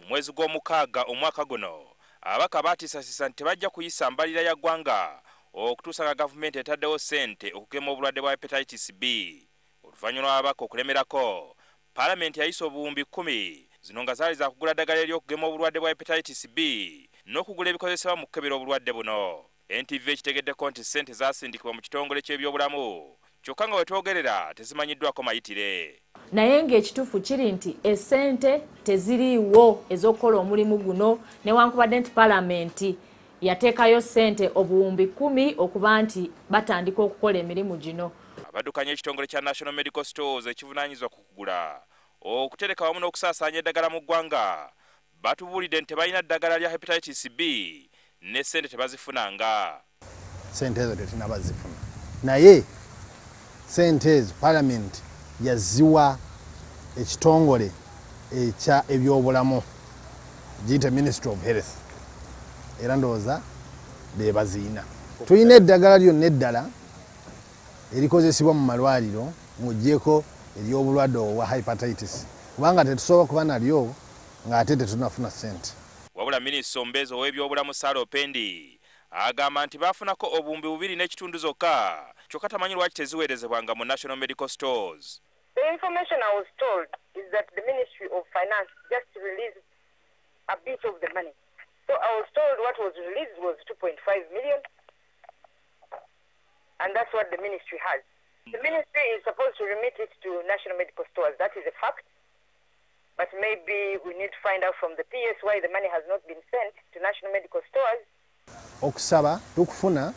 Mu mwezi gw'omukaaga omwaka guno ababaka baatiisatiisa nti tebajja kuyisa mbalira ya ggwanga okutuusa nga gavumenti etaddewo ssente okugema obulwadde bwa hepatitis B. Oluvannyuma lw'ababaka okulemerako, Paalamenti yayisa obuwumbi 10 zino nga zaali za kugula ddagala ery'okugema obulwadde bwa hepatitis B n'okugula ebikozesebwa mu kukebera obulwadde buno. NTV ekitegeddeko nti ssente zaasindikibwa mu kitongole ky'ebyobulamu, kyokka nga wetwogerera tezimanyiddwako mayitire. Naye ng'ekituufu kiri nti essente teziriiwo ez'okukola omulimu guno, newankubadde nti Paalamenti yateekayo ssente obuwumbi 10 okuba nti batandika okukola emirimu gino. Abaddukanya ekitongole kya National Medical Stores ekivunaanyizibwa ku kugula, okutereka wamu n'okusaasaanya eddagala mu ggwanga batubuulidde nti tebalina ddagala lya hepatitis B ne ssente tebazifunanga. Ssente ezo tetunabazifuna, naye ssente ezo Paalamenti yaziwa ekitongole ekya ebyobulamu giyite Ministry of Health, era ndowooza be baziina. Tulina eddagala lyonna eddala erikozesebwa mu malwaliro ng'oggyeko ery'obulwadde obwa hepatitis, kubanga tetusobola kuba nalyo ng'ate tetunafuna ssente. Wabula Minisita Omubeezi ow'ebyobulamu Sarah Opendi agamba nti baafunako obuwumbi 2.5 zokka, kyokka tamanyi lwaki teziweerezebwanga mu National Medical Stores. The information I was told is that the Ministry of Finance just released a bit of the money. So I was told what was released was 2.5 million, and that's what the ministry has. The ministry is supposed to remit it to National Medical Stores. That is a fact. But maybe we need to find out from the PS why the money has not been sent to National Medical Stores. Okusaba tukufuna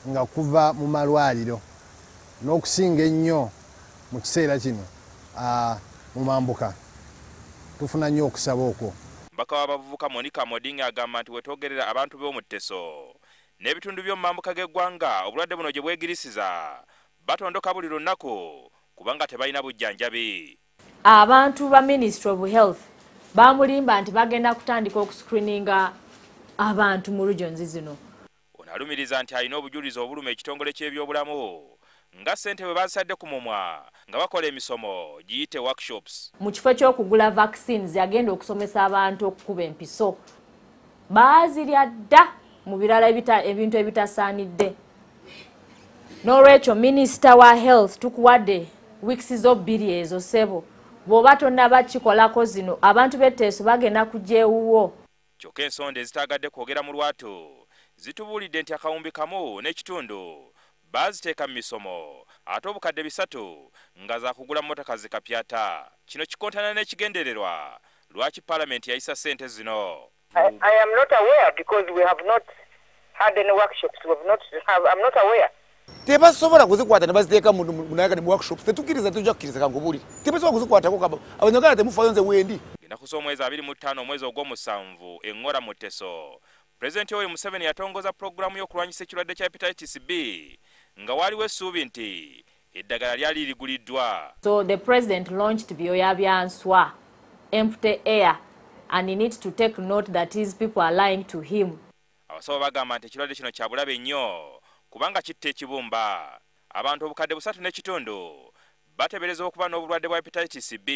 nga kuva mu malwaliro n'okusinga ennyo mu kiseera kino mu mambuka tufuna nnyo okusaba okwo. Mbaka w'abavubuka Monica Modinga agamba nti wetwogerera abantu b'omu Teso n'ebitundu by'omu mambuka g'eggwanga obulwadde buno gye bwegirisiza batondoka buli lunaku kubanga tebalina bujjanjabi. Abantu ba Ministry of Health bamulimba nti bagenda kutandika okuscreeninga abantu mu regions zino. Ono alumiriza nti alina obujulizi obuluma ekitongole ky'ebyobulamu nga ssente bwe bazisadde ku mumwa nga bakola emisomo giyite workshops. Mu kifo ky'okugula vaccines yagenda okusomesa abantu okukuba empiso. Baazirya dda mu birala ebintu ebitasaanidde. N'olwekyo Minisita wa Health tukuwadde weeks zo 2 ezo ssebo. Bw'oba tonnaba kikolako zino abantu b'Etteeso bagenda kugyewuwo. Kyokka ensonda ezitaagadde kwogera mu lwatu zitubuulidde nti akawumbi kamu n'ekitundu baaziteeka mu misomo ate obukadde 3 nga za kugula mmotoka zikapyata. Kino kikontana n'ekigendererwa lwaki Paalamenti yayisa ssente zino. I am not aware because we have not had any workshops. I'm not aware. Tebasobola kuzikwata ne baziteeka mu workshops. Tetukkiriza tujja kukkiriza kangubuli. Tebasobola kuzikwatako kaba abanyagala temufayo nze wendi. Ennaku z'omwezi 25 omwezi ogw'omusanvu eŋŋora mu Teso, Pulezidenti Yoweri Museveni yatongoza pulogulaamu y'okulwanyisa ekirwadde kya hepatitis B nga waaliwo essuubi nti eddagala lyali liguliddwa. So the president launched byoya byanswa, empty air, and he needs to take note that his people are lying to him. Abasawo bagamba nti ekirwadde kino kya bulabe nnyo kubanga kitta ekibumba. Abantu obukadde 3.5 bateeberezebwa okuba n'obulwadde bwa hepatitis B.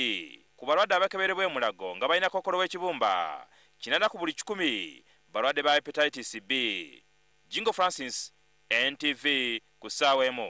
Ku balwadde abakeberebwa emulago nga balina kookolo w'ekibumba 80 ku buli 100 balwadde ba hepatitis B. Jingo Francis, NTV, ku ssaawa emu.